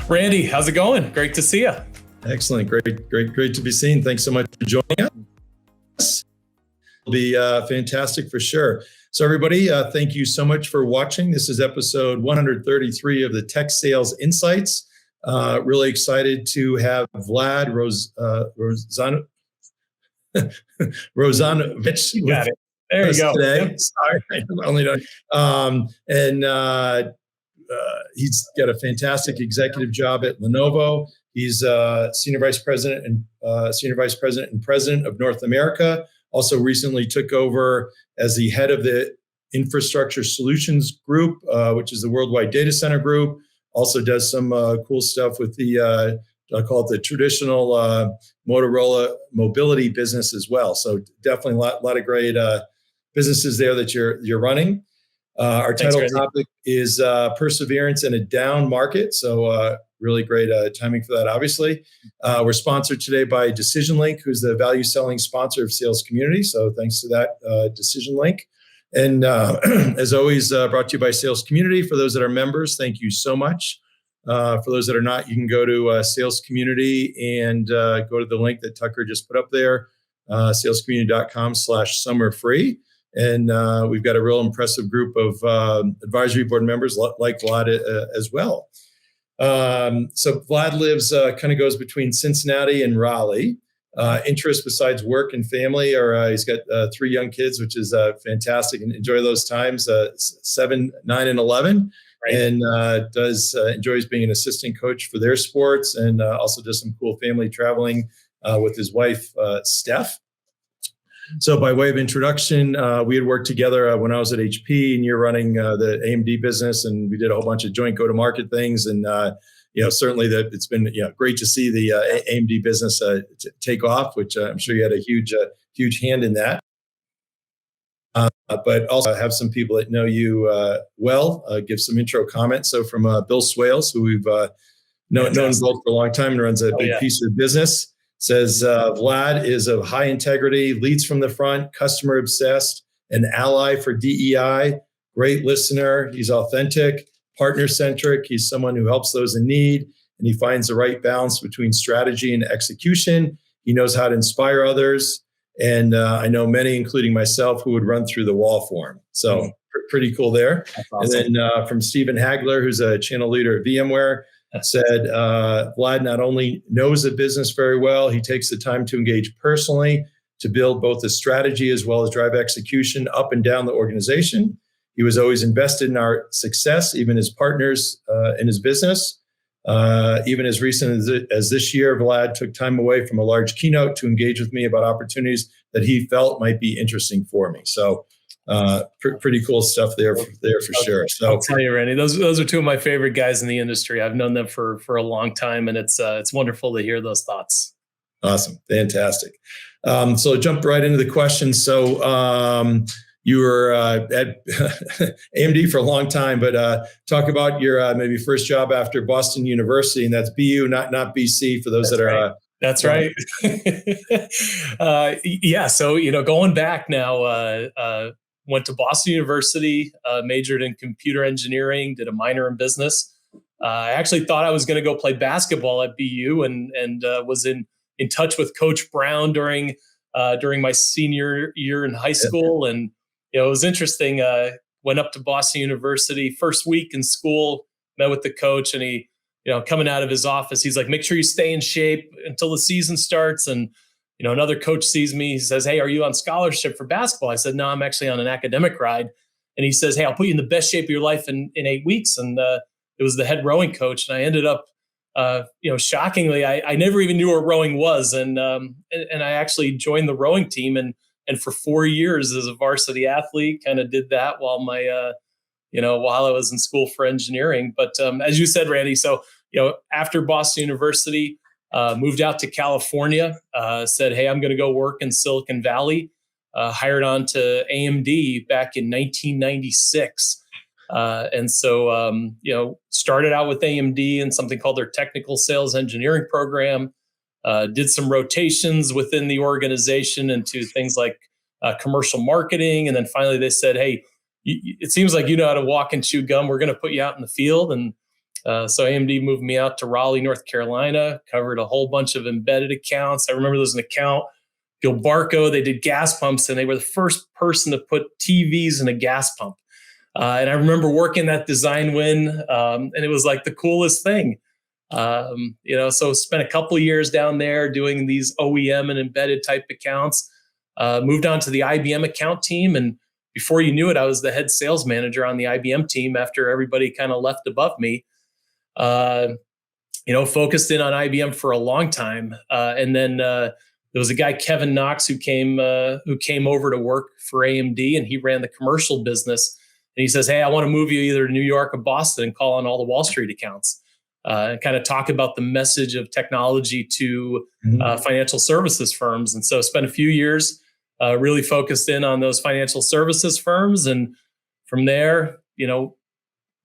Randy, how's it going? Great to see you. Excellent. Great to be seen. Thanks so much for joining us. It'll be fantastic for sure. So everybody, thank you so much for watching. This is episode 133 of the Tech Sales Insights. Really excited to have Vlad Rozanovich. You got it. There you go. Today. Yep. Sorry, I only know. He's got a fantastic executive job at Lenovo. He's senior vice president and president of North America. Also recently took over as the head of the Infrastructure Solutions Group, which is the worldwide data center group. Also does some cool stuff with the, I call it the traditional Motorola mobility business as well. So definitely a lot of great businesses there that you're running. Our title topic is perseverance in a down market. So really great timing for that, obviously. We're sponsored today by Decision Link, who's the value selling sponsor of Sales Community. So thanks to that Decision Link. And as always, brought to you by Sales Community. For those that are members, thank you so much. For those that are not, you can go to Sales Community and go to the link that Tucker just put up there, salescommunity.com/summerfree. And we've got a real impressive group of advisory board members like Vlad as well. So Vlad lives, kind of goes between Cincinnati and Raleigh. Interests besides work and family he's got 3 young kids, which is fantastic, and enjoy those times, 7, 9, and 11. Right. And enjoys being an assistant coach for their sports, and also does some cool family traveling with his wife, Steph. So by way of introduction, we had worked together when I was at HP, and you're running the AMD business, and we did a whole bunch of joint go-to-market things. And certainly it's been great to see the AMD business take off, which I'm sure you had a huge hand in that. But also have some people that know you well give some intro comments. So from Bill Swales, who we've known both for a long time and runs a big piece of the business. Says Vlad is of high integrity, leads from the front, customer obsessed, an ally for DEI, great listener. He's authentic, partner centric. He's someone who helps those in need, and he finds the right balance between strategy and execution. He knows how to inspire others. And I know many, including myself, who would run through the wall for him. So pretty cool there. That's awesome. And then from Stephen Hagler, who's a channel leader at VMware, said Vlad not only knows the business very well, he takes the time to engage personally to build both the strategy as well as drive execution up and down the organization. He was always invested in our success, even as partners in his business. Even as recent as this year, Vlad took time away from a large keynote to engage with me about opportunities that he felt might be interesting for me. So pretty cool stuff there for sure. So I'll tell you, Randy, those are 2 of my favorite guys in the industry. I've known them for a long time, and it's wonderful to hear those thoughts. Awesome. Fantastic. So jump right into the question. So you were at AMD for a long time, but talk about your maybe first job after Boston University, and that's BU, not BC for those that are. That's right. So, going back now, went to Boston University, majored in computer engineering, did a minor in business. I actually thought I was going to go play basketball at BU, and was in touch with Coach Brown during my senior year in high school. And, it was interesting. Went up to Boston University first week in school, met with the coach, and he, coming out of his office, he's like, make sure you stay in shape until the season starts. And, another coach sees me, he says, hey, are you on scholarship for basketball? I said, no, I'm actually on an academic ride. And he says, hey, I'll put you in the best shape of your life in 8 weeks. And it was the head rowing coach. And I ended up, shockingly, I never even knew what rowing was. And I actually joined the rowing team, and for 4 years as a varsity athlete, kind of did that while while I was in school for engineering. But as you said, Randy, so, after Boston University, moved out to California, said, hey, I'm going to go work in Silicon Valley, hired on to AMD back in 1996. And so, started out with AMD in something called their technical sales engineering program, did some rotations within the organization into things like commercial marketing. And then finally they said, hey, it seems like you know how to walk and chew gum. We're going to put you out in the field. And So AMD moved me out to Raleigh, North Carolina, covered a whole bunch of embedded accounts. I remember there was an account, Gilbarco, they did gas pumps, and they were the first person to put TVs in a gas pump. And I remember working that design win, and it was like the coolest thing. So spent a couple of years down there doing these OEM and embedded type accounts. Moved on to the IBM account team, and before you knew it, I was the head sales manager on the IBM team after everybody kind of left above me. Focused in on IBM for a long time, and then there was a guy, Kevin Knox, who came over to work for AMD, and he ran the commercial business. And he says, "Hey, I want to move you either to New York or Boston and call on all the Wall Street accounts and kind of talk about the message of technology to financial services firms." And so spent a few years really focused in on those financial services firms. And from there,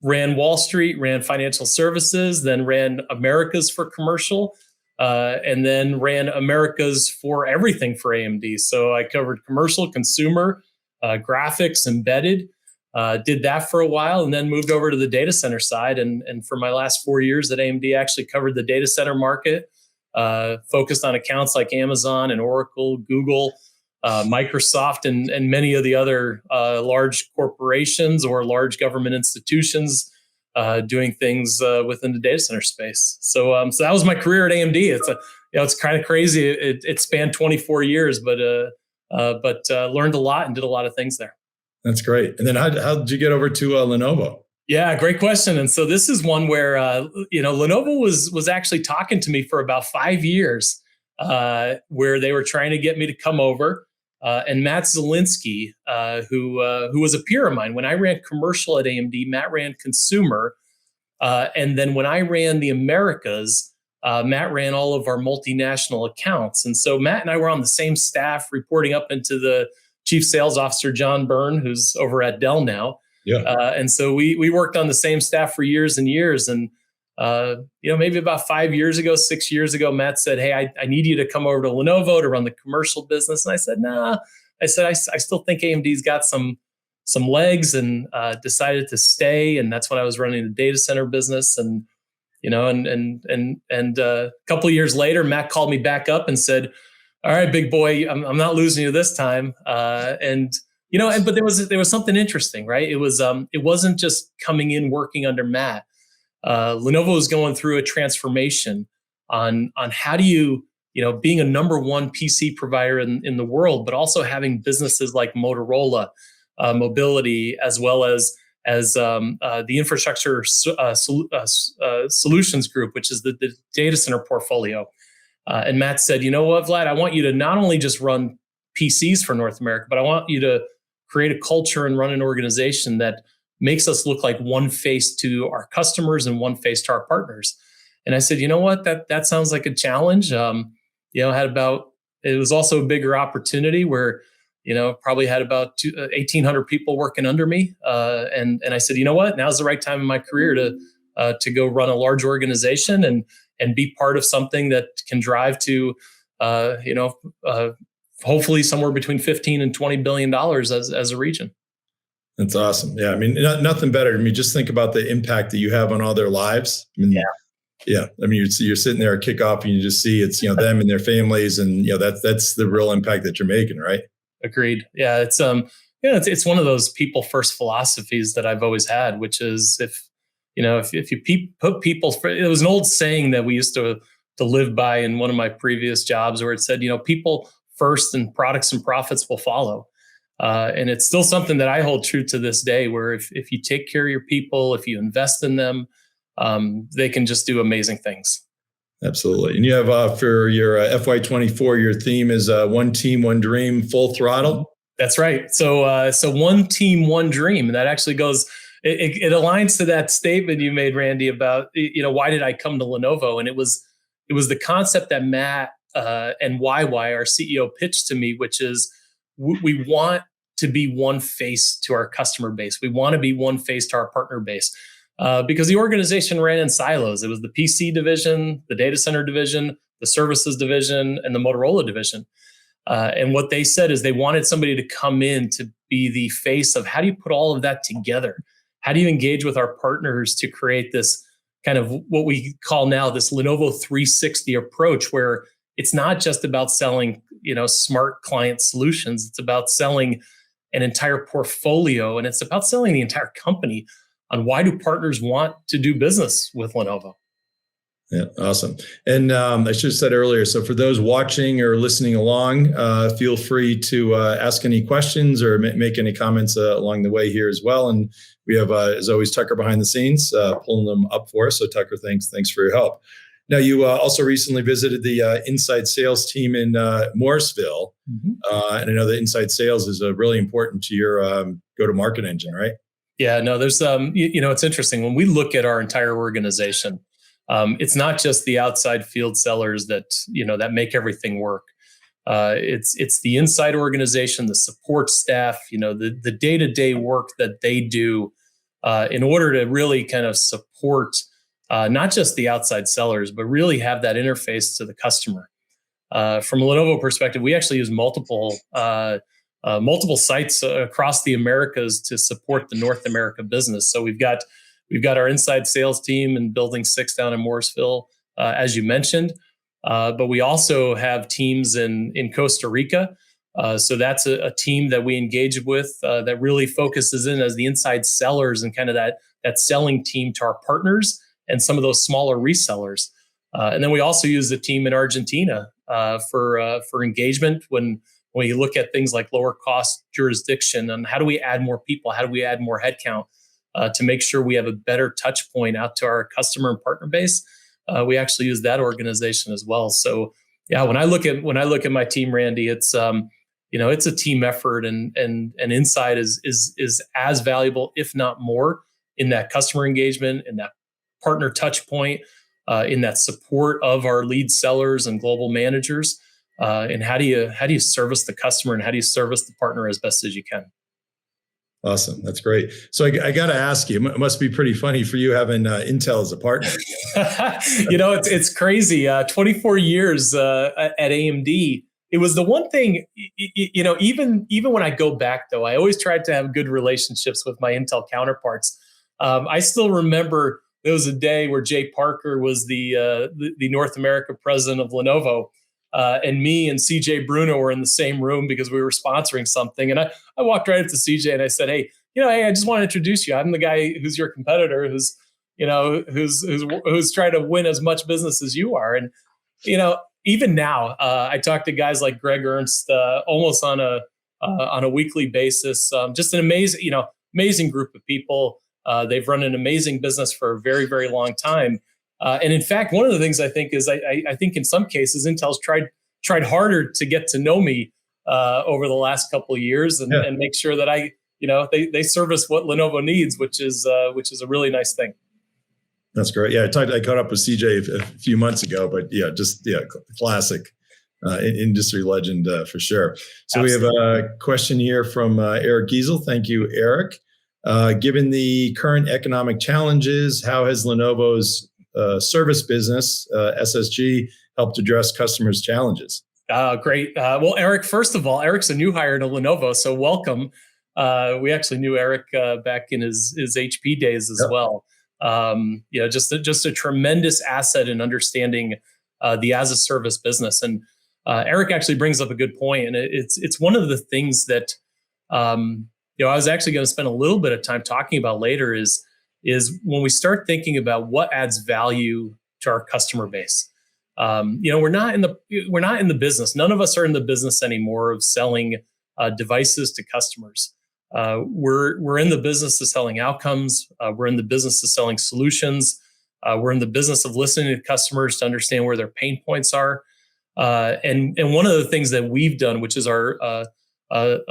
ran Wall Street, ran financial services, then ran Americas for commercial, and then ran Americas for everything for AMD. So I covered commercial, consumer, graphics, embedded. Did that for a while, and then moved over to the data center side. And for my last 4 years at AMD, actually covered the data center market, focused on accounts like Amazon and Oracle, Google, Microsoft, and many of the other large corporations or large government institutions doing things within the data center space. So that was my career at AMD. It's kind of crazy. It spanned 24 years, but learned a lot and did a lot of things there. That's great. And then how did you get over to Lenovo? Yeah, great question. And so this is one where Lenovo was actually talking to me for about 5 years, where they were trying to get me to come over. And Matt Zielinski, who was a peer of mine, when I ran commercial at AMD, Matt ran consumer, and then when I ran the Americas, Matt ran all of our multinational accounts. And so Matt and I were on the same staff, reporting up into the Chief Sales Officer, John Byrne, who's over at Dell now. Yeah. And so we worked on the same staff for years and years. And, maybe about 5 years ago, 6 years ago, Matt said, "Hey, I need you to come over to Lenovo to run the commercial business." And I said, "Nah." I said, I still think AMD's got some legs, and decided to stay. And that's when I was running the data center business. And, a couple of years later, Matt called me back up and said, "All right, big boy, I'm not losing you this time." But there was something interesting, right? It wasn't just coming in working under Matt. Lenovo was going through a transformation on how do you, being a number one PC provider in the world, but also having businesses like Motorola, Mobility, as well as the Infrastructure Solutions Group, which is the data center portfolio. And Matt said, "You know what, Vlad, I want you to not only just run PCs for North America, but I want you to create a culture and run an organization that makes us look like one face to our customers and one face to our partners." And I said, "You know what, that sounds it was also a bigger opportunity where, probably had about 1,800 people working under me. And I said, you know what, now's the right time in my career to go run a large organization and be part of something that can drive to, hopefully somewhere between 15 and $20 billion as a region." That's awesome. Yeah. I mean, nothing better. I mean, just think about the impact that you have on all their lives. I mean, yeah. I mean, you're sitting there at kickoff and you just see it's, them and their families, and, that's the real impact that you're making, right? Agreed. Yeah. It's one of those people first philosophies that I've always had, which is if you put people, it was an old saying that we used to live by in one of my previous jobs, where it said, people first and products and profits will follow. And it's still something that I hold true to this day, where if you take care of your people, if you invest in them, they can just do amazing things. Absolutely. And you have for your FY24, your theme is one team, one dream, full throttle. That's right. So one team, one dream. And that actually goes, it aligns to that statement you made, Randy, about, why did I come to Lenovo? And it was the concept that Matt and YY, our CEO, pitched to me, which is we want to be one face to our customer base. We want to be one face to our partner base. Because the organization ran in silos. It was the PC division, the data center division, the services division, and the Motorola division. And what they said is they wanted somebody to come in to be the face of how do you put all of that together? How do you engage with our partners to create this kind of what we call now this Lenovo 360 approach, where it's not just about selling, smart client solutions. It's about selling an entire portfolio, and it's about selling the entire company on why do partners want to do business with Lenovo. Yeah, awesome. And I should have said earlier, so for those watching or listening along, feel free to ask any questions or make any comments along the way here as well. And we have, as always, Tucker behind the scenes pulling them up for us. So Tucker, thanks for your help. Now, you also recently visited the inside sales team in Morrisville. Mm-hmm. And I know that inside sales is really important to your go-to-market engine, right? Yeah, no, there's, it's interesting. When we look at our entire organization, it's not just the outside field sellers that make everything work. It's the inside organization, the support staff, the day-to-day work that they do in order to really kind of support not just the outside sellers, but really have that interface to the customer. From a Lenovo perspective, we actually use multiple sites across the Americas to support the North America business. So we've got our inside sales team in Building 6 down in Morrisville, as you mentioned, but we also have teams in Costa Rica. So that's a team that we engage with that really focuses in as the inside sellers and kind of that selling team to our partners and some of those smaller resellers. And then we also use the team in Argentina for engagement when you look at things like lower cost jurisdiction and how do we add more people, how do we add more headcount to make sure we have a better touch point out to our customer and partner base. We actually use that organization as well. So yeah, when I look at my team, Randy, it's it's a team effort, and inside is as valuable, if not more, in that customer engagement, in that partner touch point, in that support of our lead sellers and global managers. And how do you service the customer and how do you service the partner as best as you can? Awesome. That's great. So I got to ask you, it must be pretty funny for you having Intel as a partner. It's crazy. 24 years at AMD. It was the one thing, even when I go back, though, I always tried to have good relationships with my Intel counterparts. I still remember there was a day where Jay Parker was the North America president of Lenovo. And me and CJ Bruno were in the same room because we were sponsoring something. And I walked right up to CJ and I said, hey, I just want to introduce you. I'm the guy who's your competitor, who's trying to win as much business as you are. And, even now, I talk to guys like Greg Ernst almost on a weekly basis. Just an amazing group of people. They've run an amazing business for a very, very long time. And in fact, one of the things I think is I think in some cases Intel's tried harder to get to know me over the last couple of years and make sure that they service what Lenovo needs, which is a really nice thing. That's great. Yeah, I caught up with CJ a few months ago, but classic industry legend for sure. So Absolutely. We have a question here from Eric Giesel. Thank you, Eric. Given the current economic challenges, how has Lenovo's service business, SSG, helped address customers' challenges? Great. Well, Eric, first of all, Eric's a new hire to Lenovo, so welcome. We actually knew Eric back in his HP days as well. Just a tremendous asset in understanding the as a service business. And Eric actually brings up a good point, and it's one of the things that I was actually going to spend a little bit of time talking about later is when we start thinking about what adds value to our customer base. We're not in the business. None of us are in the business anymore of selling devices to customers. We're in the business of selling outcomes. We're in the business of selling solutions. We're in the business of listening to customers to understand where their pain points are. And one of the things that we've done, which is our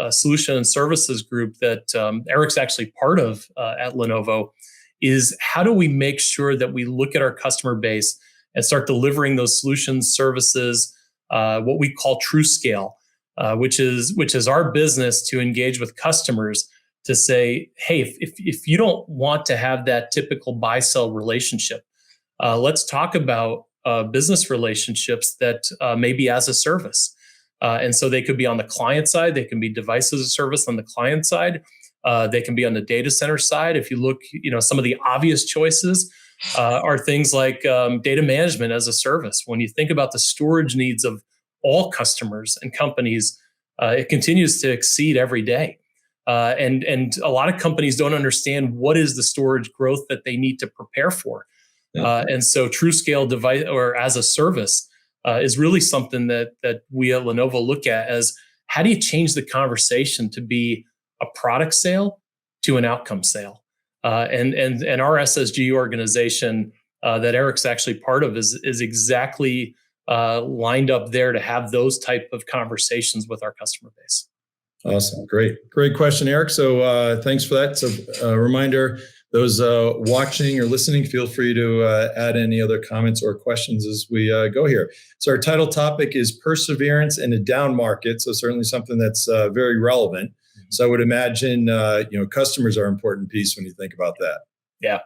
solution and services group that Eric's actually part of at Lenovo, is how do we make sure that we look at our customer base and start delivering those solutions, services, what we call TrueScale, which is our business to engage with customers to say, hey, if you don't want to have that typical buy-sell relationship, let's talk about business relationships that may be as a service. And so they could be on the client side. They can be device as a service on the client side. They can be on the data center side. If you look, some of the obvious choices, are things like data management as a service. When you think about the storage needs of all customers and companies, it continues to exceed every day. And a lot of companies don't understand what is the storage growth that they need to prepare for. And so TrueScale device or as a service is really something that we at Lenovo look at as how do you change the conversation to be a product sale to an outcome sale? And our SSG organization that Eric's actually part of is exactly lined up there to have those type of conversations with our customer base. Awesome. Great question, Eric. So thanks for that. So a reminder, those watching or listening, feel free to add any other comments or questions as we go here. So our title topic is perseverance in a down market. So certainly something that's very relevant. So I would imagine, customers are an important piece when you think about that. Yeah.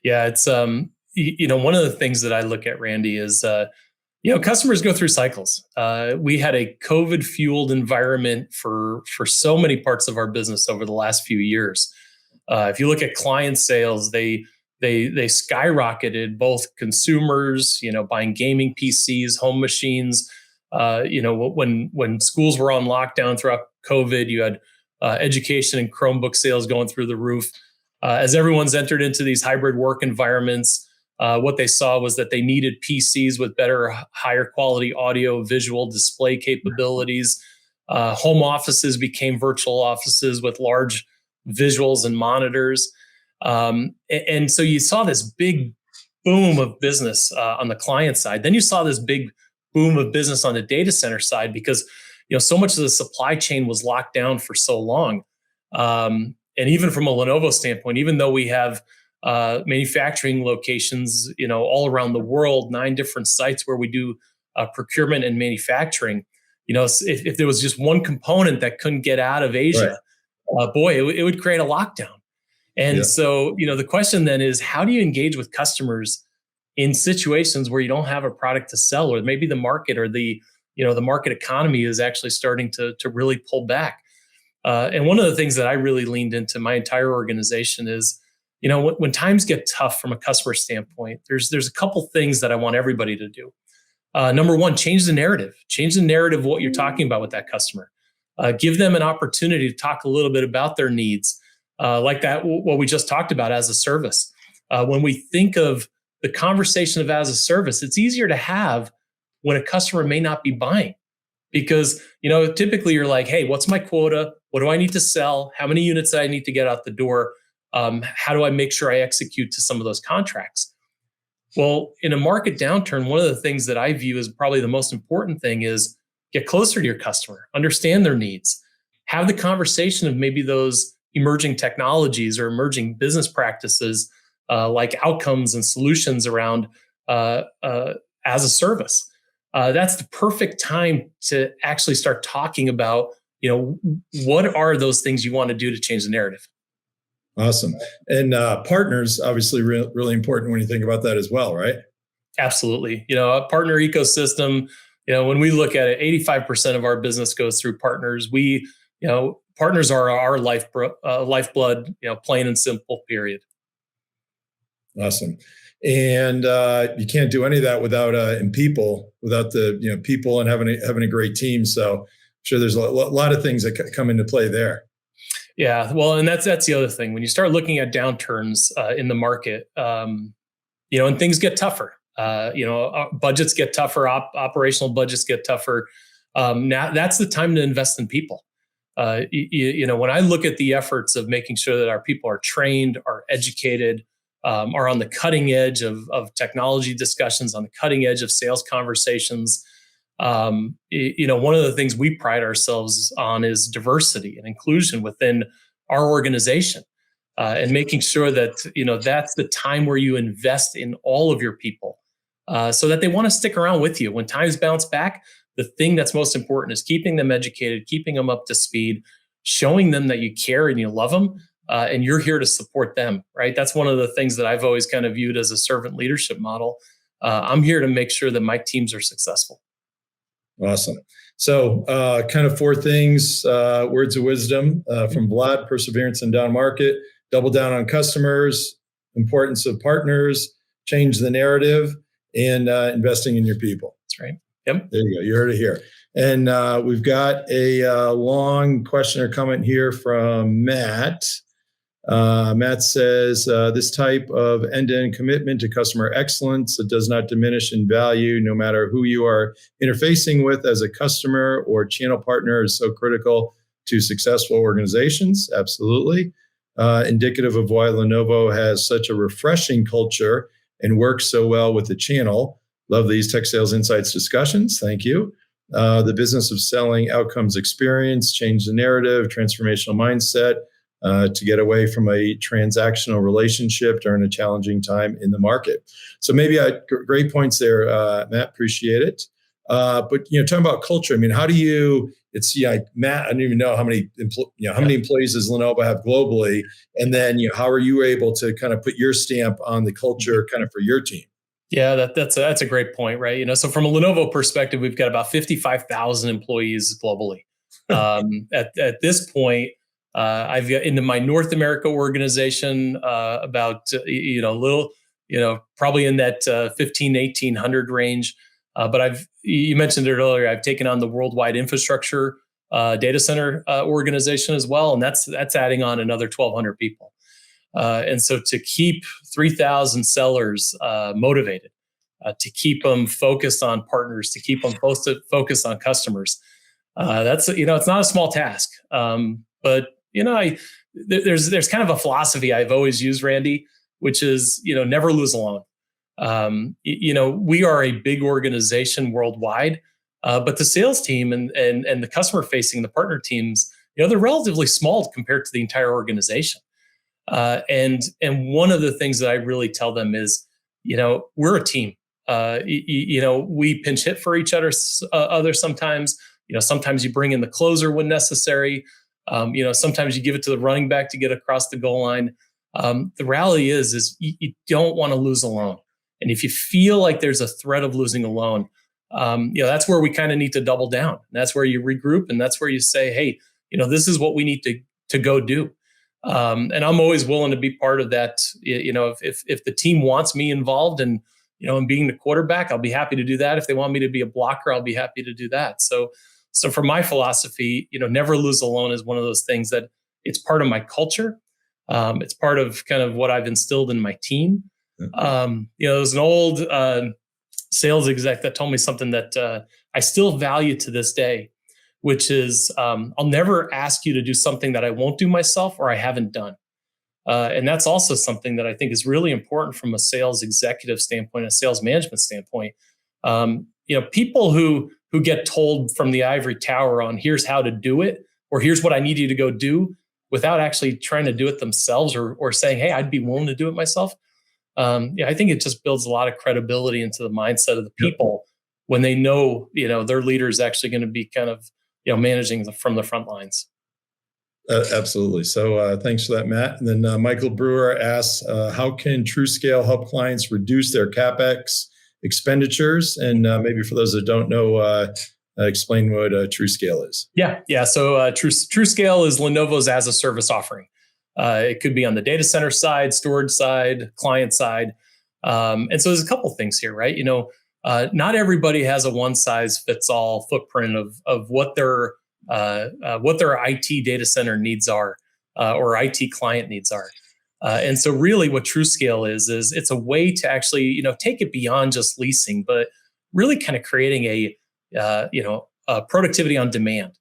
It's, one of the things that I look at, Randy, is, customers go through cycles. We had a COVID-fueled environment for so many parts of our business over the last few years. If you look at client sales, they skyrocketed. Both consumers, buying gaming PCs, home machines. When schools were on lockdown throughout COVID, you had education and Chromebook sales going through the roof. As everyone's entered into these hybrid work environments, what they saw was that they needed PCs with better, higher quality audio, visual display capabilities. Home offices became virtual offices with large visuals and monitors. And so you saw this big boom of business on the client side. Then you saw this big boom of business on the data center side because so much of the supply chain was locked down for so long. And even from a Lenovo standpoint, even though we have manufacturing locations, all around the world, 9 different sites where we do procurement and manufacturing, if there was just one component that couldn't get out of Asia, it would create a lockdown. And so, the question then is, how do you engage with customers in situations where you don't have a product to sell, or maybe the market or the market economy is actually starting to really pull back? And one of the things that I really leaned into my entire organization is, when times get tough from a customer standpoint, there's a couple things that I want everybody to do. Number one, change the narrative of what you're talking about with that customer. Give them an opportunity to talk a little bit about their needs, like that, what we just talked about as a service. When we think of the conversation of as a service, it's easier to have when a customer may not be buying. Because, typically you're like, hey, what's my quota? What do I need to sell? How many units do I need to get out the door? How do I make sure I execute to some of those contracts? Well, in a market downturn, one of the things that I view as probably the most important thing is get closer to your customer, understand their needs, have the conversation of maybe those emerging technologies or emerging business practices like outcomes and solutions around as a service. That's the perfect time to actually start talking about, what are those things you want to do to change the narrative? Awesome. And partners, obviously, really important when you think about that as well, right? Absolutely. A partner ecosystem, when we look at it, 85% of our business goes through partners. Partners are our lifeblood, plain and simple, period. Awesome. And you can't do any of that without the people and having a great team. So I'm sure there's a lot of things that come into play there. Yeah, well, and that's the other thing. When you start looking at downturns in the market, and things get tougher, budgets get tougher, operational budgets get tougher. Now that's the time to invest in people. When I look at the efforts of making sure that our people are trained, are educated, are on the cutting edge of technology discussions, on the cutting edge of sales conversations. One of the things we pride ourselves on is diversity and inclusion within our organization, and making sure that, that's the time where you invest in all of your people, so that they want to stick around with you. When times bounce back, the thing that's most important is keeping them educated, keeping them up to speed, showing them that you care and you love them. And you're here to support them, right? That's one of the things that I've always kind of viewed as a servant leadership model. I'm here to make sure that my teams are successful. Awesome. So kind of 4 things, words of wisdom from Vlad: perseverance in down market, double down on customers, importance of partners, change the narrative, and investing in your people. That's right. Yep. There you go. You heard it here. And we've got a long question or comment here from Matt. Matt says, this type of end-to-end commitment to customer excellence that does not diminish in value, no matter who you are interfacing with as a customer or channel partner, is so critical to successful organizations. Absolutely. Indicative of why Lenovo has such a refreshing culture and works so well with the channel. Love these tech sales insights discussions. Thank you. The business of selling outcomes experience, change the narrative, transformational mindset, to get away from a transactional relationship during a challenging time in the market. So maybe great points there, Matt. Appreciate it. But talking about culture, I mean, how do you? It's Matt. I don't even know how many many employees does Lenovo have globally, and then how are you able to kind of put your stamp on the culture kind of for your team? Yeah, that's a great point, right? So from a Lenovo perspective, we've got about 55,000 employees globally. At this point, I've got into my North America organization about probably in that 1,500-1,800 range. But you mentioned it earlier. I've taken on the worldwide infrastructure data center organization as well, and that's adding on another 1,200 people. And so to keep 3,000 sellers motivated, to keep them focused on partners, to keep them focused on customers, that's it's not a small task. But there's kind of a philosophy I've always used, Randy, which is never lose alone. We are a big organization worldwide, but the sales team and the customer facing, the partner teams, they're relatively small compared to the entire organization. And one of the things that I really tell them is, we're a team. We pinch hit for each other sometimes. Sometimes you bring in the closer when necessary. Sometimes you give it to the running back to get across the goal line. The reality is you don't want to lose alone. And if you feel like there's a threat of losing alone, that's where we kind of need to double down. And that's where you regroup, and that's where you say, hey, this is what we need to go do. And I'm always willing to be part of that. If the team wants me involved and being the quarterback, I'll be happy to do that. If they want me to be a blocker, I'll be happy to do that. So for my philosophy, never lose alone is one of those things that it's part of my culture. It's part of kind of what I've instilled in my team. There's an old sales exec that told me something that I still value to this day, which is I'll never ask you to do something that I won't do myself or I haven't done. And that's also something that I think is really important from a sales executive standpoint, a sales management standpoint. People who get told from the ivory tower on here's how to do it, or here's what I need you to go do, without actually trying to do it themselves or saying, hey, I'd be willing to do it myself. I think it just builds a lot of credibility into the mindset of the people when they know, their leader is actually going to be kind of, managing from the front lines. Absolutely. So thanks for that, Matt. And then Michael Brewer asks, how can TrueScale help clients reduce their CapEx expenditures? And maybe for those that don't know, explain what TrueScale is. Yeah. So TrueScale is Lenovo's as a service offering. It could be on the data center side, storage side, client side. And so there's a couple things here, right? Not everybody has a one size fits all footprint of what their IT data center needs are, or IT client needs are. And so really what TrueScale is it's a way to actually, take it beyond just leasing, but really kind of creating a productivity on demand.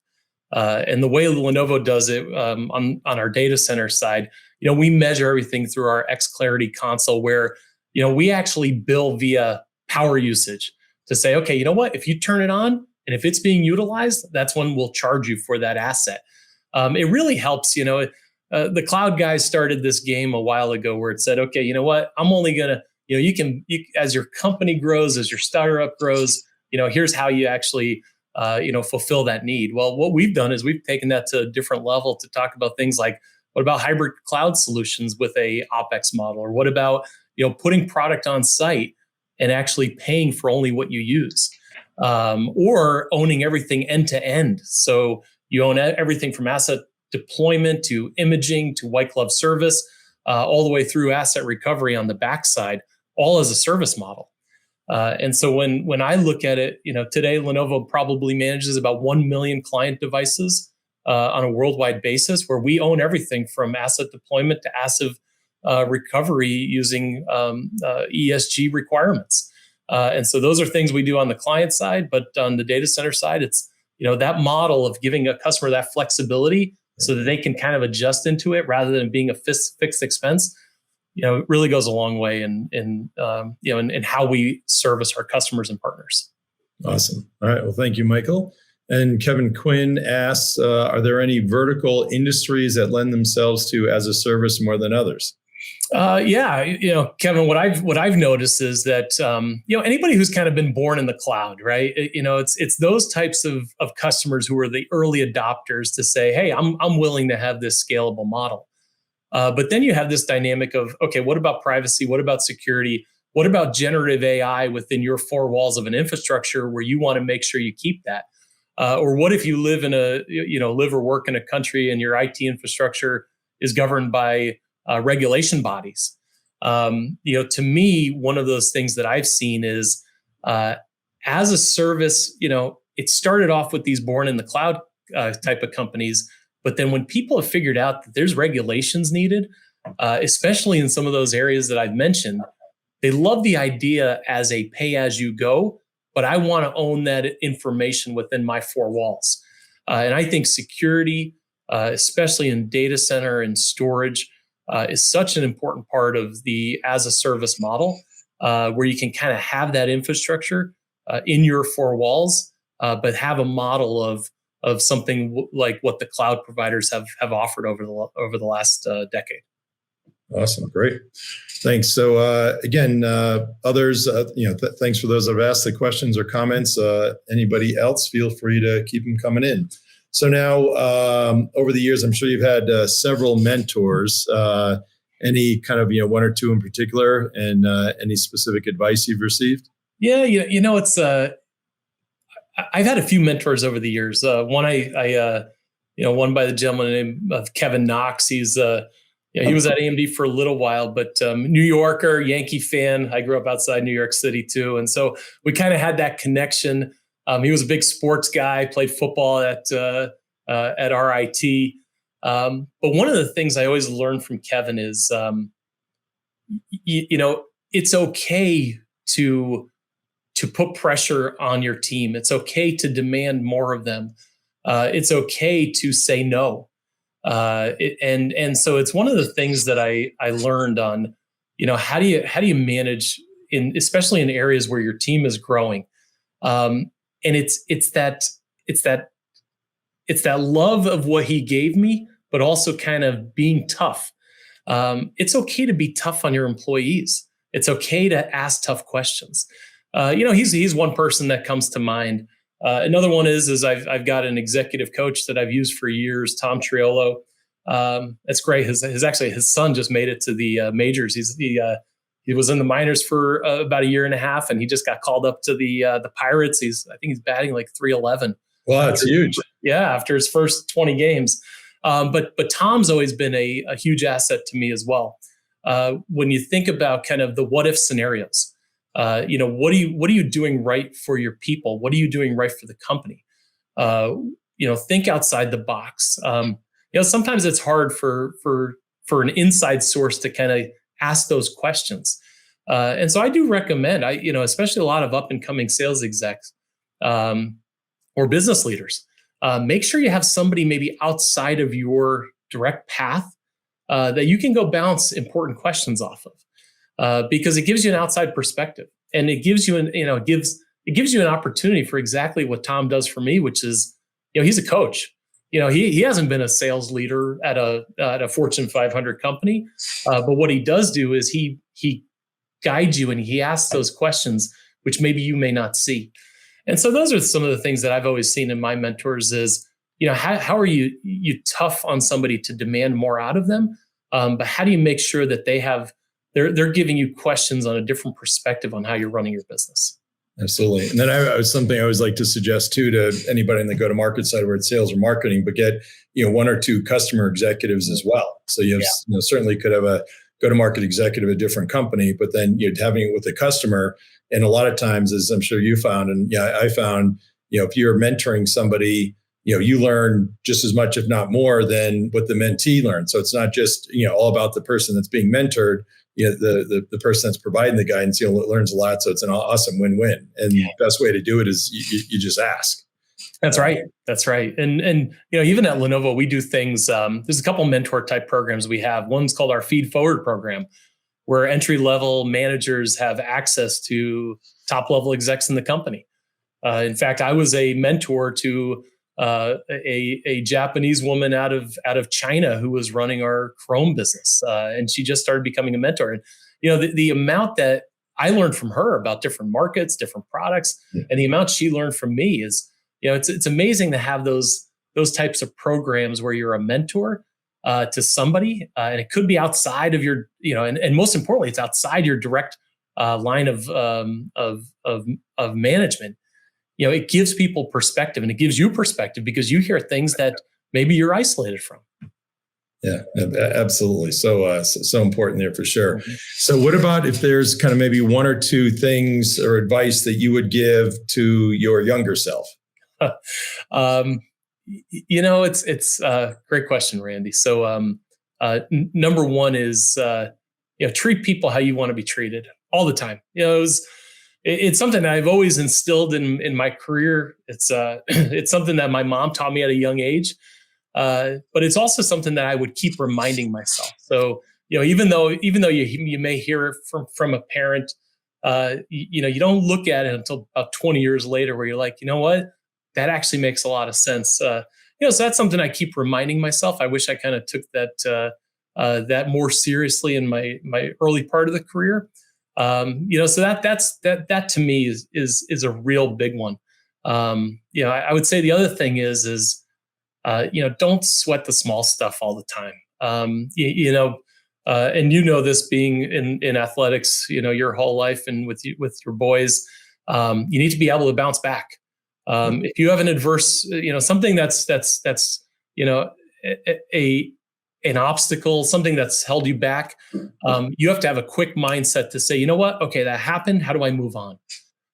And the way Lenovo does it on our data center side, we measure everything through our xClarity console where, we actually bill via power usage to say, okay, you know what, if you turn it on and if it's being utilized, that's when we'll charge you for that asset. It really helps, the cloud guys started this game a while ago where it said, okay, you know what, I'm only going to, you as your company grows, as your startup grows, here's how you actually fulfill that need. Well, what we've done is we've taken that to a different level to talk about things like, what about hybrid cloud solutions with a OpEx model? Or what about, putting product on site and actually paying for only what you use? Or owning everything end to end. So you own everything from asset deployment to imaging to white glove service, all the way through asset recovery on the backside, all as a service model. And so when I look at it, today Lenovo probably manages about 1 million client devices on a worldwide basis, where we own everything from asset deployment to asset recovery using ESG requirements. And so those are things we do on the client side, but on the data center side, it's that model of giving a customer that flexibility so that they can kind of adjust into it rather than being a fixed expense. It really goes a long way in how we service our customers and partners. Awesome. All right. Well, thank you, Michael. And Kevin Quinn asks, are there any vertical industries that lend themselves to as a service more than others? Kevin, what I've noticed is that anybody who's kind of been born in the cloud, right? It's those types of customers who are the early adopters to say, hey, I'm willing to have this scalable model. But then you have this dynamic of, okay, what about privacy? What about security? What about generative AI within your four walls of an infrastructure where you want to make sure you keep that? Or what if you live or work in a country and your IT infrastructure is governed by regulation bodies? To me, one of those things that I've seen is as a service, it started off with these born in the cloud type of companies. But then when people have figured out that there's regulations needed, especially in some of those areas that I've mentioned, they love the idea as a pay as you go, but I want to own that information within my four walls. And I think security, especially in data center and storage, is such an important part of the as a service model, where you can kind of have that infrastructure in your four walls, but have a model of something like what the cloud providers have offered over the last decade. Awesome, great, thanks. So again, others, thanks for those that have asked the questions or comments. Anybody else, feel free to keep them coming in. So now, over the years, I'm sure you've had several mentors. Any kind of one or two in particular, and any specific advice you've received? Yeah, it's. I've had a few mentors over the years. One one by the gentleman named Kevin Knox. He's he was at AMD for a little while, but New Yorker, Yankee fan. I grew up outside New York City too, and so we kind of had that connection. He was a big sports guy, played football at RIT. But one of the things I always learned from Kevin is, it's okay to put pressure on your team. It's okay to demand more of them. It's okay to say no. And so it's one of the things that I learned on, how do you manage especially in areas where your team is growing. And it's that love of what he gave me, but also kind of being tough. It's okay to be tough on your employees. It's okay to ask tough questions. He's one person that comes to mind. Another one is I've got an executive coach that I've used for years, Tom Triolo. That's great. His son just made it to the majors. He was in the minors for about a year and a half, and he just got called up to the Pirates. I think he's batting like 311. Wow, that's huge. Yeah, after his first 20 games. But Tom's always been a huge asset to me as well. When you think about kind of the what if scenarios, what are you doing right for your people? What are you doing right for the company? Think outside the box. Sometimes it's hard for an inside source to kind of ask those questions. And so I do recommend, especially a lot of up and coming sales execs or business leaders, make sure you have somebody maybe outside of your direct path that you can go bounce important questions off of, because it gives you an outside perspective, and it gives you it gives you an opportunity for exactly what Tom does for me, which is, he's a coach. He hasn't been a sales leader at a Fortune 500 company, but what he does do is he guides you and he asks those questions, which maybe you may not see. And so those are some of the things that I've always seen in my mentors is, how are you tough on somebody to demand more out of them? But how do you make sure that they're giving you questions on a different perspective on how you're running your business? Absolutely. And then something I always like to suggest too to anybody in the go-to-market side, where it's sales or marketing, but get one or two customer executives as well. So you have certainly could have a go-to-market executive at a different company, but then you're having it with the customer. And a lot of times, as I'm sure you found, and I found, if you're mentoring somebody, you learn just as much, if not more, than what the mentee learns. So it's not just, all about the person that's being mentored. The person that's providing the guidance, learns a lot. So it's an awesome win-win. And the best way to do it is you just ask. That's right. That's right. And even at Lenovo, we do things. There's a couple mentor type programs we have. One's called our Feed Forward program, where entry level managers have access to top level execs in the company. In fact, I was a mentor to a Japanese woman out of China who was running our Chrome business, and she just started becoming a mentor. And the amount that I learned from her about different markets, different products, and the amount she learned from me is. It's amazing to have those types of programs where you're a mentor to somebody, and it could be outside of your, and most importantly, it's outside your direct line of management. It gives people perspective, and it gives you perspective because you hear things that maybe you're isolated from. Yeah, absolutely. So important there for sure. So what about if there's kind of maybe one or two things or advice that you would give to your younger self? It's a great question, Randy. So, number one is, treat people how you want to be treated all the time. It's something that I've always instilled in my career. It's it's something that my mom taught me at a young age, but it's also something that I would keep reminding myself. So, even though you may hear it from a parent, you don't look at it until about 20 years later, where you're like, you know what? That actually makes a lot of sense. So that's something I keep reminding myself. I wish I kind of took that more seriously in my early part of the career. So that to me is a real big one. I would say the other thing is don't sweat the small stuff all the time. And this being in athletics, your whole life and with your boys, you need to be able to bounce back. If you have an adverse, something that's an obstacle, something that's held you back, you have to have a quick mindset to say, you know what? Okay, that happened. How do I move on?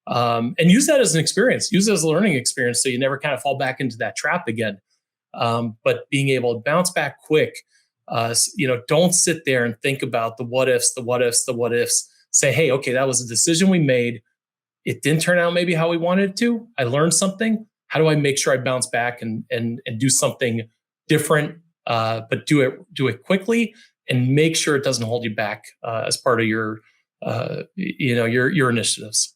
And use that as an experience. Use it as a learning experience, so you never kind of fall back into that trap again. But being able to bounce back quick, don't sit there and think about the what ifs. Say, hey, okay, that was a decision we made. It didn't turn out maybe how we wanted it to. I learned something. How do I make sure I bounce back and do something different, but do it quickly and make sure it doesn't hold you back as part of your initiatives.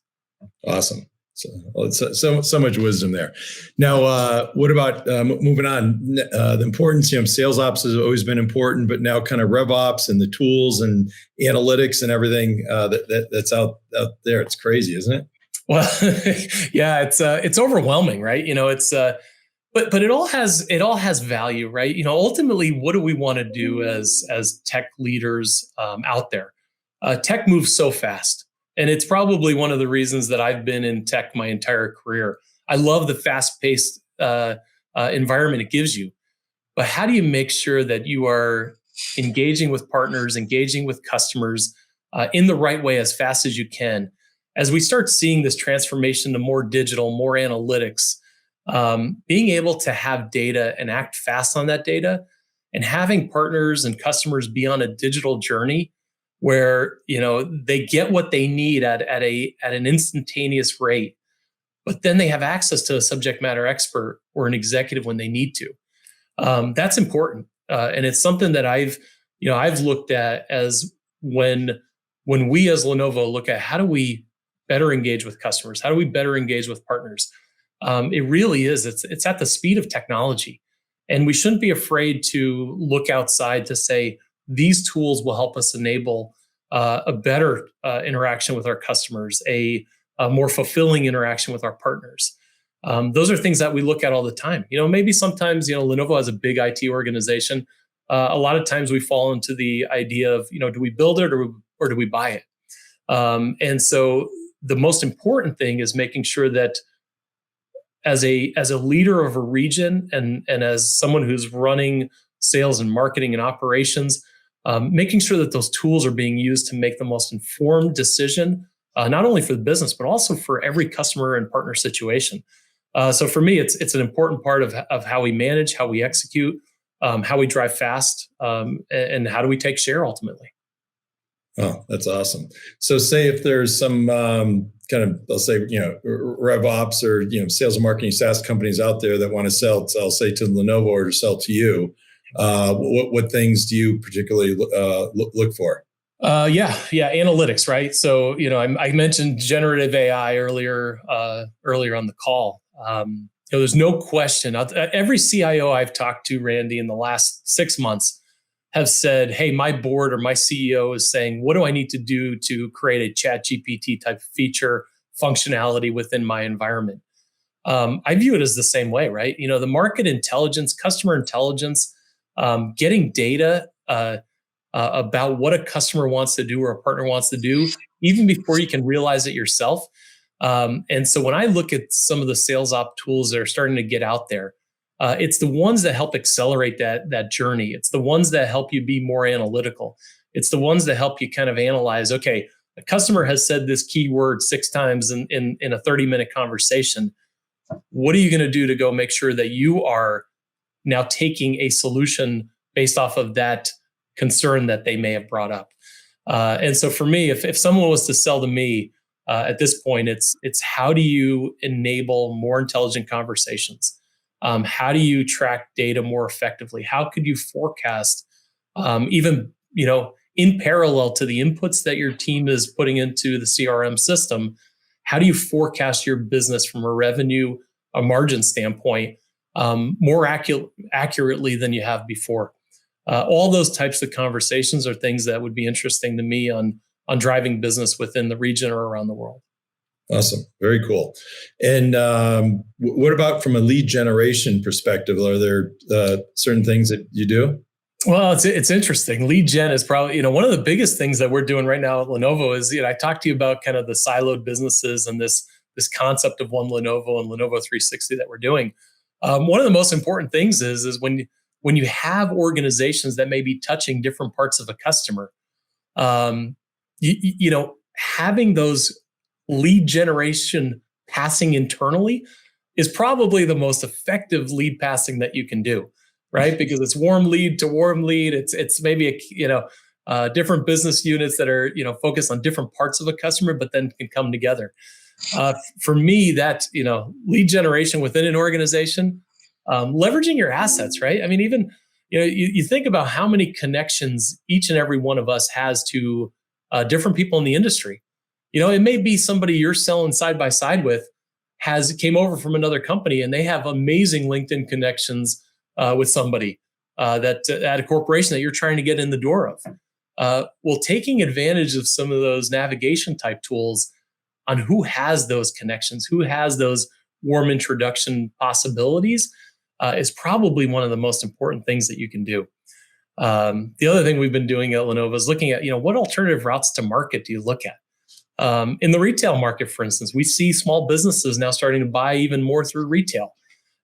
Awesome. So much wisdom there. Now, what about moving on? The importance, sales ops has always been important, but now kind of rev ops and the tools and analytics and everything that's out there. It's crazy, isn't it? Well, yeah, it's overwhelming, right? But it all has value, right? Ultimately, what do we want to do as tech leaders out there? Tech moves so fast. And it's probably one of the reasons that I've been in tech my entire career. I love the fast-paced environment it gives you. But how do you make sure that you are engaging with partners, engaging with customers in the right way as fast as you can? As we start seeing this transformation to more digital, more analytics, being able to have data and act fast on that data, and having partners and customers be on a digital journey where they get what they need at an instantaneous rate, but then they have access to a subject matter expert or an executive when they need to. That's important, and it's something that I've looked at as when we as Lenovo look at how do we better engage with customers, how do we better engage with partners. It really is. It's at the speed of technology, and we shouldn't be afraid to look outside to say, these tools will help us enable a better interaction with our customers, a more fulfilling interaction with our partners. Those are things that we look at all the time. Maybe sometimes, Lenovo has a big IT organization. A lot of times we fall into the idea of, do we build it or do we buy it? And so the most important thing is making sure that as a leader of a region and as someone who's running sales and marketing and operations, making sure that those tools are being used to make the most informed decision, not only for the business, but also for every customer and partner situation. So for me, it's an important part of how we manage, how we execute, how we drive fast, and how do we take share ultimately. Oh, that's awesome. So say if there's some kind of, I'll say, rev ops or, sales and marketing SaaS companies out there that want to sell, I'll say to Lenovo or to sell to you, what things do you particularly look for? Analytics, right? So, I mentioned generative AI earlier on the call. There's no question. Every CIO I've talked to, Randy, in the last 6 months have said, hey, my board or my CEO is saying, what do I need to do to create a chat GPT type feature functionality within my environment? I view it as the same way, right? The market intelligence, customer intelligence, getting data about what a customer wants to do or a partner wants to do, even before you can realize it yourself. And so when I look at some of the sales op tools that are starting to get out there, it's the ones that help accelerate that journey. It's the ones that help you be more analytical. It's the ones that help you kind of analyze, okay, the customer has said this keyword 6 times in a 30-minute conversation. What are you going to do to go make sure that you are now taking a solution based off of that concern that they may have brought up? And so for me, if someone was to sell to me at this point, it's how do you enable more intelligent conversations? How do you track data more effectively? How could you forecast, even in parallel to the inputs that your team is putting into the CRM system? How do you forecast your business from a revenue, a margin standpoint, more accurately than you have before? All those types of conversations are things that would be interesting to me on driving business within the region or around the world. Awesome. Very cool. And what about from a lead generation perspective? Are there certain things that you do? Well, it's interesting. Lead gen is probably, one of the biggest things that we're doing right now at Lenovo is, I talked to you about kind of the siloed businesses and this concept of one Lenovo and Lenovo 360 that we're doing. One of the most important things is when you have organizations that may be touching different parts of a customer, having those lead generation passing internally is probably the most effective lead passing that you can do, right? Because it's warm lead to warm lead. It's maybe different business units that are focused on different parts of a customer, but then can come together. For me, that lead generation within an organization, leveraging your assets, right? I mean, even you think about how many connections each and every one of us has to different people in the industry. It may be somebody you're selling side by side with came over from another company and they have amazing LinkedIn connections with somebody that at a corporation that you're trying to get in the door of. Well, taking advantage of some of those navigation type tools on who has those connections, who has those warm introduction possibilities, is probably one of the most important things that you can do. The other thing we've been doing at Lenovo is looking at, what alternative routes to market do you look at? In the retail market, for instance, we see small businesses now starting to buy even more through retail.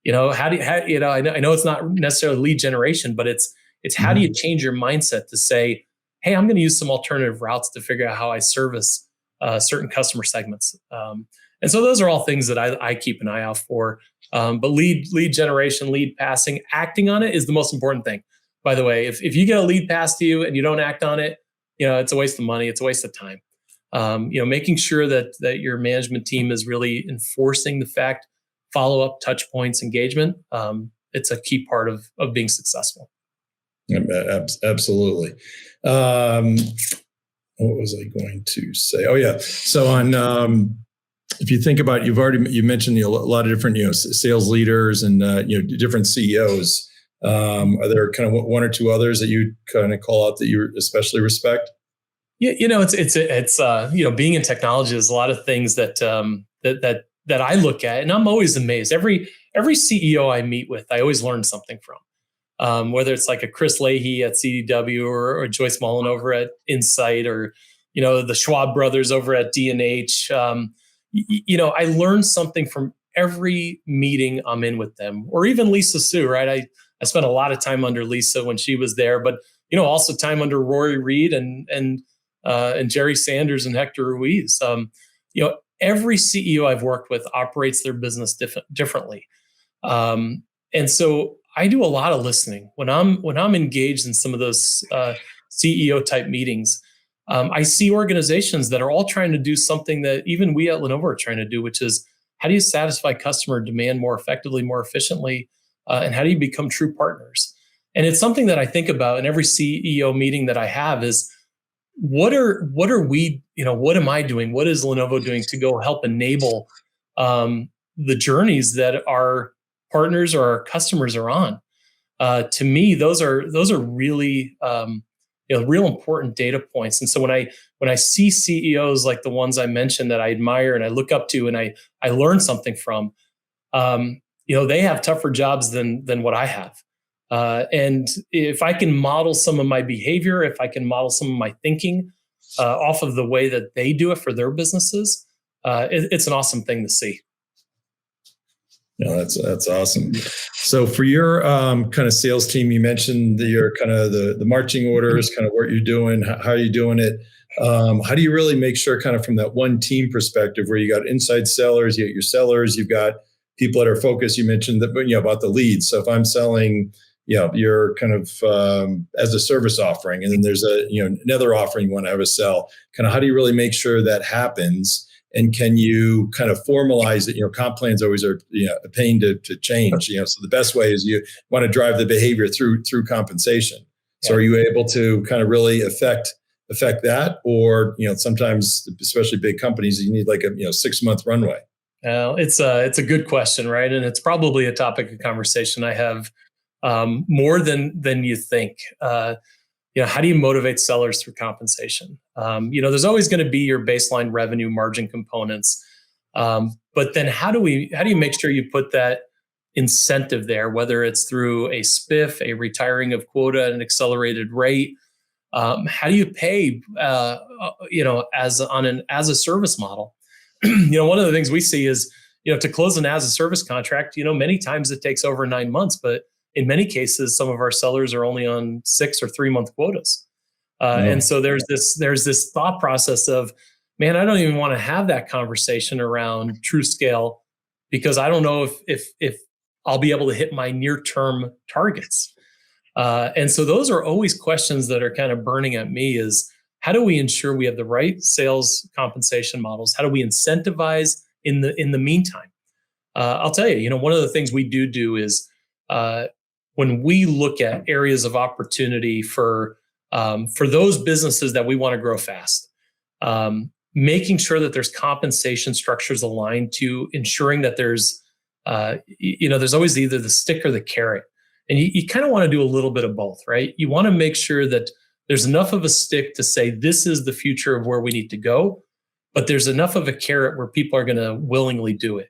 I know it's not necessarily lead generation, but it's how do you change your mindset to say, hey, I'm going to use some alternative routes to figure out how I service certain customer segments. And so those are all things that I keep an eye out for. But lead generation, lead passing, acting on it is the most important thing. By the way, if you get a lead passed to you and you don't act on it, it's a waste of money. It's a waste of time. Making sure that your management team is really enforcing the fact, follow-up, touch points, engagement. It's a key part of being successful. Absolutely. What was I going to say? Oh yeah. So on, if you think about, you mentioned a lot of different, sales leaders and, different CEOs. Are there kind of one or two others that you kind of call out that you especially respect? Yeah, it's being in technology is a lot of things that I look at, and I'm always amazed. Every CEO I meet with, I always learn something from. Whether it's like a Chris Leahy at CDW or Joyce Mullen over at Insight, or the Schwab brothers over at D&H. I learn something from every meeting I'm in with them, or even Lisa Sue. Right, I spent a lot of time under Lisa when she was there, but also time under Rory Reed and Jerry Sanders and Hector Ruiz. Every CEO I've worked with operates their business differently. And so I do a lot of listening when I'm engaged in some of those CEO type meetings. I see organizations that are all trying to do something that even we at Lenovo are trying to do, which is how do you satisfy customer demand more effectively, more efficiently, and how do you become true partners? And it's something that I think about in every CEO meeting that I have is what are we, what am I doing? What is Lenovo doing to go help enable the journeys that our partners or our customers are on? To me, those are really real important data points. And so when I see CEOs like the ones I mentioned that I admire and I look up to and I learn something from, they have tougher jobs than what I have. And if I can model some of my behavior, if I can model some of my thinking off of the way that they do it for their businesses, it's an awesome thing to see. No, that's awesome. So for your kind of sales team, you mentioned your kind of the marching orders, kind of what you're doing, how are you doing it? How do you really make sure kind of from that one team perspective where you got inside sellers, you got your sellers, you've got people that are focused. You mentioned that, about the leads. So if I'm selling, you're kind of as a service offering, and then there's another offering you want to have a sell, kind of how do you really make sure that happens? And can you kind of formalize it? Comp plans always are a pain to change. So the best way is you want to drive the behavior through compensation. So are you able to kind of really affect that, or sometimes, especially big companies, you need like a 6-month runway? It's a good question, right? And it's probably a topic of conversation I have more than you think. How do you motivate sellers through compensation? There's always going to be your baseline revenue margin components, but then how do you make sure you put that incentive there, whether it's through a spiff, a retiring of quota at an accelerated rate? How do you pay, as a service model? One of the things we see is, to close an as a service contract, many times it takes over 9 months, but in many cases, some of our sellers are only on 6 or 3-month quotas. And so there's this thought process of, man, I don't even want to have that conversation around TrueScale because I don't know if I'll be able to hit my near-term targets. And so those are always questions that are kind of burning at me is, how do we ensure we have the right sales compensation models? How do we incentivize in the meantime? I'll tell you, one of the things we do is when we look at areas of opportunity for those businesses that we want to grow fast, making sure that there's compensation structures aligned to ensuring that there's always either the stick or the carrot. And you kind of want to do a little bit of both, right? You want to make sure that there's enough of a stick to say, this is the future of where we need to go, but there's enough of a carrot where people are going to willingly do it.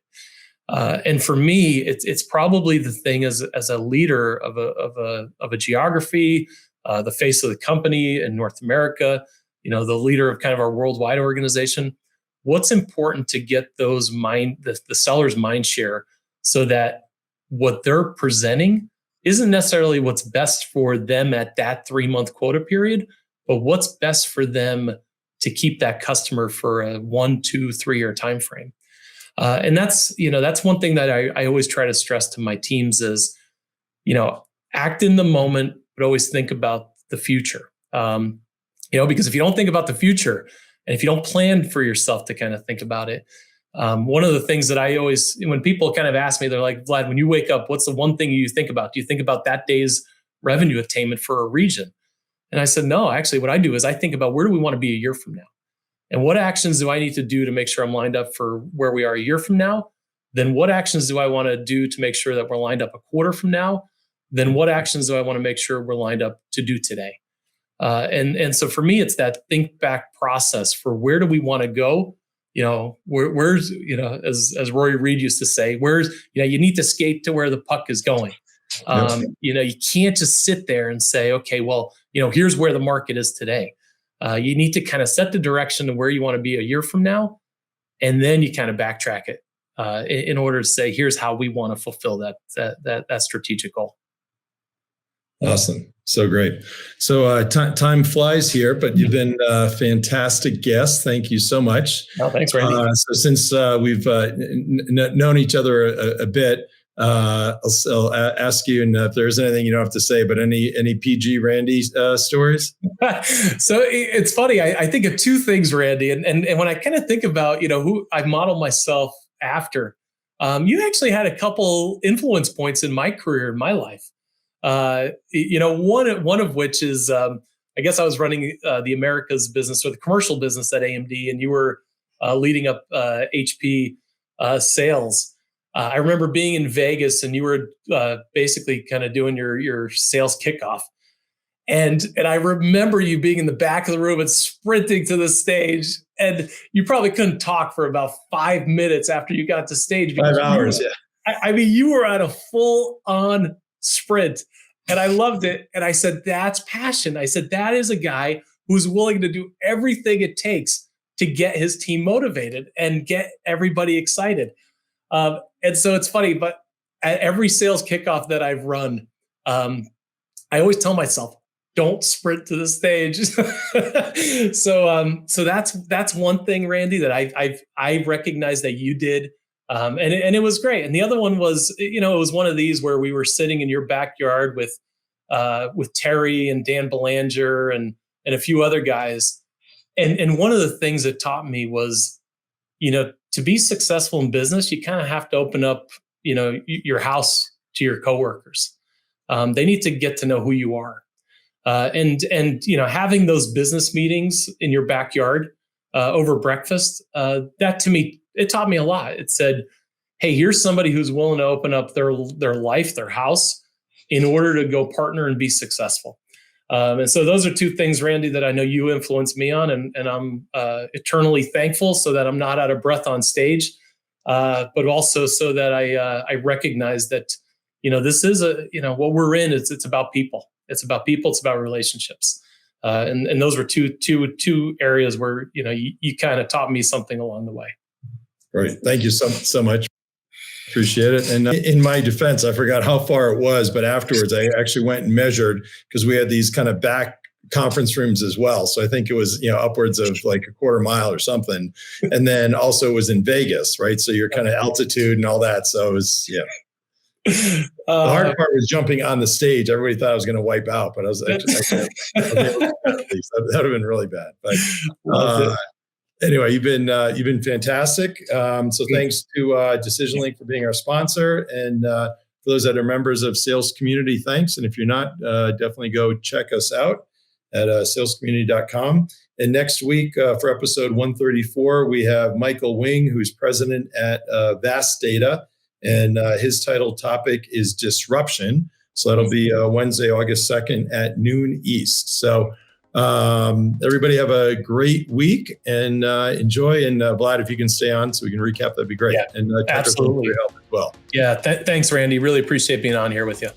And for me, it's probably the thing as a leader of a geography, the face of the company in North America, the leader of kind of our worldwide organization. What's important to get those the seller's mind share so that what they're presenting isn't necessarily what's best for them at that 3-month quota period, but what's best for them to keep that customer for a 1, 2, 3-year time frame. And that's one thing that I always try to stress to my teams is, act in the moment, but always think about the future. Because if you don't think about the future and if you don't plan for yourself to kind of think about it, one of the things that I always, when people kind of ask me, they're like, Vlad, when you wake up, what's the one thing you think about? Do you think about that day's revenue attainment for a region? And I said, no, actually what I do is I think about where do we want to be a year from now? And what actions do I need to do to make sure I'm lined up for where we are a year from now? Then what actions do I want to do to make sure that we're lined up a quarter from now? Then what actions do I want to make sure we're lined up to do today? And so for me, it's that think back process for where do we want to go? Where's, as Rory Reed used to say, you need to skate to where the puck is going. You can't just sit there and say, okay, well, here's where the market is today. You need to kind of set the direction of where you want to be a year from now, and then you kind of backtrack it in order to say, here's how we want to fulfill that strategic goal. Awesome. So great. So time flies here, but you've been a fantastic guest. Thank you so much. Oh, thanks, Randy. So since we've known each other a bit, I'll ask you, and if there's anything you don't have to say, but any PG Randy stories? So it's funny. I think of two things, Randy, and when I kind of think about who I model myself after, you actually had a couple influence points in my career, in my life. One of which is, I guess I was running the Americas business or the commercial business at AMD, and you were leading up HP sales. I remember being in Vegas, and you were basically kind of doing your sales kickoff. And I remember you being in the back of the room and sprinting to the stage, and you probably couldn't talk for about 5 minutes after you got to stage. 5 hours, yeah. I mean, you were on a full-on sprint, and I loved it. And I said, that's passion. I said, that is a guy who's willing to do everything it takes to get his team motivated and get everybody excited. And so it's funny, but at every sales kickoff that I've run, I always tell myself, don't sprint to the stage. So that's one thing, Randy, that I recognize that you did. And it was great. And the other one was, it was one of these where we were sitting in your backyard with Terry and Dan Belanger and a few other guys. And one of the things that taught me was, to be successful in business, you kind of have to open up, your house to your coworkers. They need to get to know who you are. And having those business meetings in your backyard over breakfast, that to me, it taught me a lot. It said, hey, here's somebody who's willing to open up their life, their house, in order to go partner and be successful. And so those are two things, Randy, that I know you influenced me on, and I'm eternally thankful, so that I'm not out of breath on stage, but also so that I recognize that, this is what we're in. It's about people. It's about people. It's about relationships. And those were two areas where, you kind of taught me something along the way. Great. Thank you so much. Appreciate it. And in my defense, I forgot how far it was, but afterwards I actually went and measured, because we had these kind of back conference rooms as well. So I think it was, upwards of like a quarter mile or something. And then also it was in Vegas, right? So you're kind of altitude and all that. So it was, the hard part was jumping on the stage. Everybody thought I was going to wipe out, but I was actually that would have been really bad. But anyway, you've been fantastic. So thanks to DecisionLink for being our sponsor, and for those that are members of Sales Community, thanks. And if you're not, definitely go check us out at salescommunity.com. And next week for episode 134, we have Michael Wing, who's president at Vast Data, and his title topic is disruption. So that'll be Wednesday, August 2nd at noon East. So everybody have a great week and enjoy. And Vlad, if you can stay on so we can recap, that'd be great. Yeah, and absolutely. Help as well. Yeah. Thanks, Randy. Really appreciate being on here with you.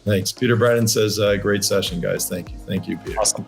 Thanks. Peter Brennan says, great session, guys. Thank you. Thank you, Peter. Awesome.